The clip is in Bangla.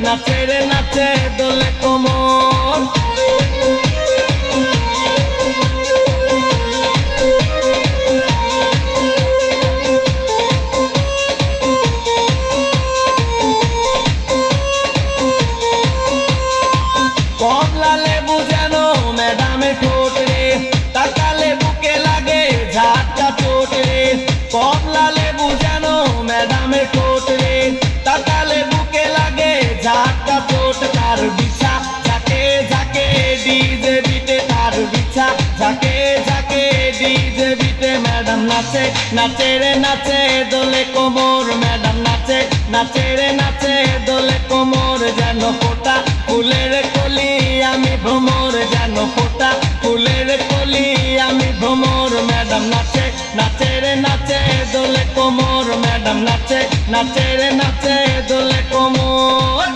নাচে রে নাচে দোলে কোমর। কমলা লেবু যেন ম্যাডামে ঠোঁট রে, তাকালে বুকে লাগে ঝাটকা চোট রে। কমলা লেবু যেন ম্যাডামে ঠোঁট রে, তাকালে বুকে লাগে ঝাটকা চোট। তার বিছা ঝাঁকে ঝাঁকে ডিজে বিটে, তার বিছা ঝাঁকে ঝাঁকে ডিজে বিটে। ম্যাডাম নাচে নাচে রে নাচে দোলে কোমর। ম্যাডাম নাচে নাচে রে নাচে দোলে কোমর। যেন ফোটা ফুলের কলি আমি ভ্রমর, যেন ফোটা ফুলের কলি আমি ভ্রমর। ম্যাডাম নাচে নাচে রে নাচে দোলে কোমর। ম্যাডাম নাচে নাচে রে নাচে দোলে কোমর।